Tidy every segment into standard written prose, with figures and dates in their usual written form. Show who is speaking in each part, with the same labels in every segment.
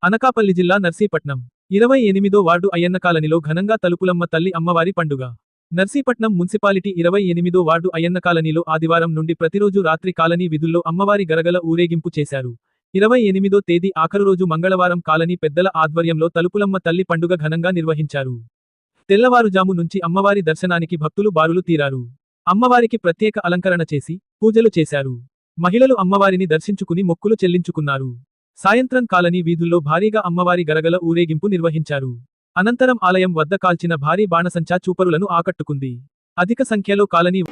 Speaker 1: అనకాపల్లి జిల్లా నర్సీపట్నం 28వ వార్డు అయ్యన్న కాలనీలో ఘనంగా తలుపులమ్మ తల్లి అమ్మవారి పండుగ. నర్సీపట్నం మున్సిపాలిటీ 28వ వార్డు అయ్యన్న కాలనీలో ఆదివారం నుండి ప్రతిరోజు రాత్రి కాలనీ విధుల్లో అమ్మవారి గరగల ఊరేగింపు చేశారు. 28వ తేదీ ఆఖరు రోజు మంగళవారం కాలనీ పెద్దల ఆధ్వర్యంలో తలుపులమ్మ తల్లి పండుగ ఘనంగా నిర్వహించారు. తెల్లవారుజాము నుంచి అమ్మవారి దర్శనానికి భక్తులు బారులు తీరారు. అమ్మవారికి ప్రత్యేక అలంకరణ చేసి పూజలు చేశారు. మహిళలు అమ్మవారిని దర్శించుకుని మొక్కులు చెల్లించుకున్నారు. సాయంత్రం కాలనీ వీధుల్లో భారీగా అమ్మవారి గరగల ఊరేగింపు నిర్వహించారు. అనంతరం ఆలయం వద్ద కాల్చిన భారీ బాణసంచా చూపరులను ఆకట్టుకుంది. అధిక సంఖ్యలో కాలనీ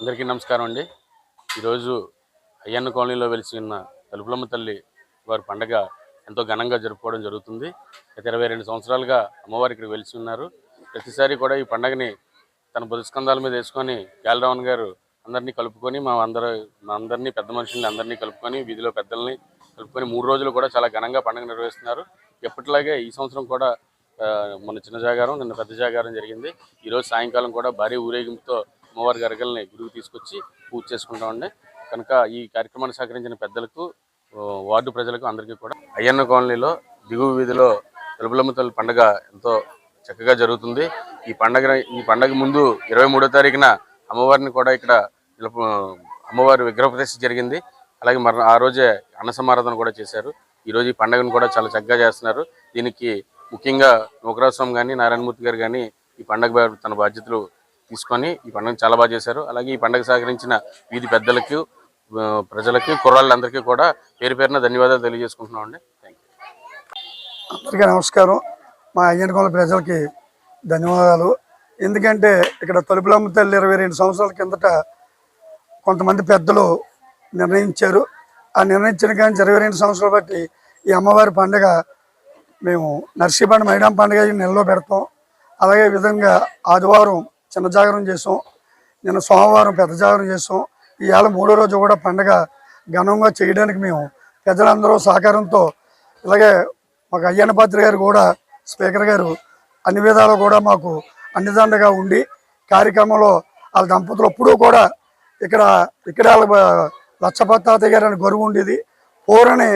Speaker 2: అందరికీ నమస్కారం అండి. ఈరోజు అయ్యన్న కాలనీలో వెలిసిన తలుపులమ్మ తల్లి వారి పండగ ఎంతో ఘనంగా జరుపుకోవడం జరుగుతుంది. గత 22 సంవత్సరాలుగా అమ్మవారి ఇక్కడ వెలిసి ఉన్నారు. ప్రతిసారి కూడా ఈ పండగని తన బుధస్కంధాల మీద వేసుకొని గాలిరావణ్ గారు అందరినీ కలుపుకొని మా అందరినీ పెద్ద మనుషుల్ని అందరినీ కలుపుకొని వీధిలో పెద్దల్ని కలుపుకొని 3 రోజులు కూడా చాలా ఘనంగా పండుగ నిర్వహిస్తున్నారు. ఎప్పటిలాగే ఈ సంవత్సరం కూడా మొన్న చిన్న జాగారం, నిన్న పెద్ద జాగారం జరిగింది. ఈరోజు సాయంకాలం కూడా భారీ ఊరేగింపుతో అమ్మవారి గరగల్ని గుడికి తీసుకొచ్చి పూజ చేసుకుంటామండి. కనుక ఈ కార్యక్రమాన్ని సహకరించిన పెద్దలకు, వార్డు ప్రజలకు అందరికీ కూడా అయ్యన్న కాలనీలో దిగువ వీధిలో తలుపులమ్మ తల్లి పండుగ ఎంతో చక్కగా జరుగుతుంది. ఈ పండగ ముందు 23వ తారీఖున అమ్మవారిని కూడా ఇక్కడ అమ్మవారి విగ్రహ ప్రతిష్ఠ జరిగింది. అలాగే ఆ రోజే అన్న సమారాధన కూడా చేశారు. ఈరోజు ఈ పండుగను కూడా చాలా చక్కగా చేస్తున్నారు. దీనికి ముఖ్యంగా నూకరాజస్వామి కానీ నారాయణమూర్తి గారు కానీ ఈ పండుగ తన బాధ్యతలు తీసుకొని ఈ పండుగను చాలా బాగా చేశారు. అలాగే ఈ పండుగ సహకరించిన వీధి పెద్దలకు, ప్రజలకి, కుర్రాళ్ళందరికీ కూడా పేరు పేరున ధన్యవాదాలు తెలియజేసుకుంటున్నాం అండి. Thank you.
Speaker 3: అందరికీ నమస్కారం. మా అయ్యన్న కాలనీ ప్రజలకి ధన్యవాదాలు. ఎందుకంటే ఇక్కడ తలుపులమ్మ తల్లి 22 సంవత్సరాల కిందట కొంతమంది పెద్దలు నిర్ణయించారు. ఆ నిర్ణయించిన కానీ 22 సంవత్సరాలు బట్టి ఈ అమ్మవారి పండుగ మేము నర్సీపట్నం మైదాం పండుగ నెలలో పెడతాం. అలాగే విధంగా ఆదివారం చిన్న జాగరణ చేసాం, నిన్న సోమవారం పెద్ద జాగరణ చేసాం. ఇవాళ 3వ రోజు కూడా పండుగ ఘనంగా చేయడానికి మేము ప్రజలందరూ సహకారంతో, అలాగే మాకు అయ్యన్న పాత్రి గారు కూడా స్పీకర్ గారు అన్ని విధాలు కూడా మాకు అండదండగా ఉండి కార్యక్రమంలో వాళ్ళ దంపతులు ఎప్పుడూ కూడా ఇక్కడ వాళ్ళ లచ్చపతి తాతయ్య గారు అని గొరువు ఉండేది. పూరని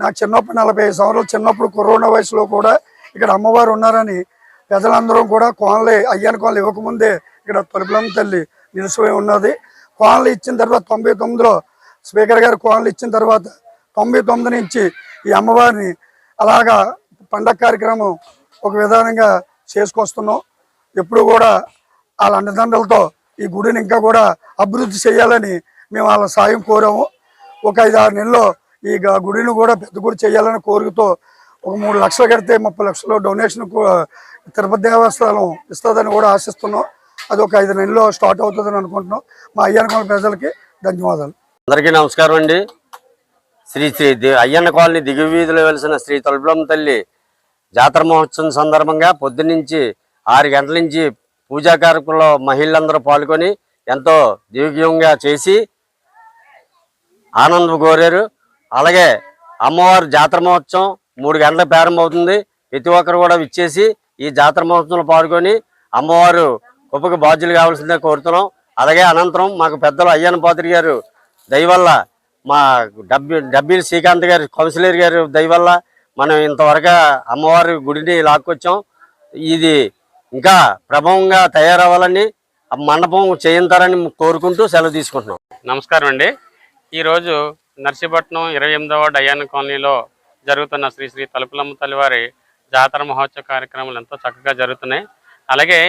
Speaker 3: నాకు చిన్నప్పుడు 45 సంవత్సరాలు చిన్నప్పుడు కరోనా వయసులో కూడా ఇక్కడ అమ్మవారు ఉన్నారని ప్రజలందరం కూడా కోనలు అయ్యన్న కోనలు ఇవ్వకముందే ఇక్కడ తలుపులమ్మ తల్లి నిలిచిపోయి ఉన్నది. కోనలు ఇచ్చిన తర్వాత 99లో స్పీకర్ గారు కోనలు ఇచ్చిన తర్వాత 99 నుంచి ఈ అమ్మవారిని అలాగా పండగ కార్యక్రమం ఒక విధానంగా చేసుకొస్తున్నాం. ఎప్పుడు కూడా వాళ్ళ అండదండలతో ఈ గుడిని ఇంకా కూడా అభివృద్ధి చేయాలని మేము వాళ్ళ సాయం కోరాము. ఒక 5-6 నెలల్లో ఈ గుడిని కూడా పెద్ద గుడి చేయాలని కోరికతో ఒక 3 లక్షలు కడితే 30 లక్షలు డొనేషన్ తిరుపతి దేవస్థానం ఇస్తుందని కూడా ఆశిస్తున్నాం. అది ఒక 5 నెలల్లో స్టార్ట్ అవుతుందని అనుకుంటున్నాం. మా అయ్యన్నకోన ప్రజలకి ధన్యవాదాలు.
Speaker 4: అందరికీ నమస్కారం అండి. శ్రీ అయ్యన్న కాలనీ దిగువ వీధిలో వెలిసిన శ్రీ తలుపులమ్మ తల్లి జాతర మహోత్సవం సందర్భంగా పొద్దున్నుంచి 6 గంటల నుంచి పూజా కార్యక్రమంలో మహిళలందరూ పాల్గొని ఎంతో దివ్యంగా చేసి ఆనందం కోరారు. అలాగే అమ్మవారు జాతర మహోత్సవం 3 గంటలకు ప్రారంభమవుతుంది. ప్రతి ఒక్కరు కూడా విచ్చేసి ఈ జాతర మహోత్సవంలో పాల్గొని అమ్మవారు గొప్పగా బాధ్యులు కావాల్సిందే కోరుతున్నాం. అలాగే అనంతరం మాకు పెద్దలు అయ్యన్న పాత్రి గారు దయవల్ల, మా డబ్బీల శ్రీకాంత్ గారు కౌన్సిలర్ గారు దయవల్ల మనం ఇంతవరకు అమ్మవారి గుడిని లాక్కొచ్చాం. ఇది ఇంకా ప్రభావంగా తయారవ్వాలని మండపం చేయించారని కోరుకుంటూ సెలవు తీసుకుంటున్నాం.
Speaker 2: నమస్కారం అండి. ఈరోజు నర్సీపట్నం 28వ వార్డు అయ్యన్న కాలనీలో జరుగుతున్న శ్రీ శ్రీ తలుపులమ్మ తల్లివారి జాతర మహోత్సవ కార్యక్రమాలు ఎంతో చక్కగా జరుగుతున్నాయి. అలాగే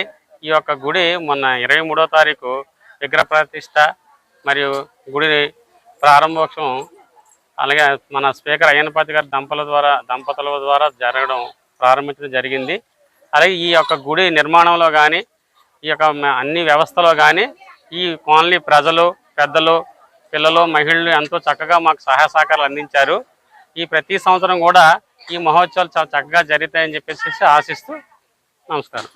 Speaker 2: ఈ యొక్క గుడి మొన్న 23వ తారీఖు విగ్రహ ప్రతిష్ట మరియు గుడి ప్రారంభోత్సవం అలాగే మన స్పీకర్ అయ్యన్నపాతి గారి దంపతుల ద్వారా జరగడం ప్రారంభించడం జరిగింది. అలాగే ఈ యొక్క గుడి నిర్మాణంలో కానీ ఈ యొక్క అన్ని వ్యవస్థలో కానీ ఈ కాలనీ ప్రజలు, పెద్దలు, పిల్లలు, మహిళలు ఎంతో చక్కగా మాకు సహాయ సహకారాలు అందించారు. ఈ ప్రతి సంవత్సరం కూడా ఈ మహోత్సవాలు చాలా చక్కగా జరుగుతాయని చెప్పేసి ఆశిస్తూ నమస్కారం.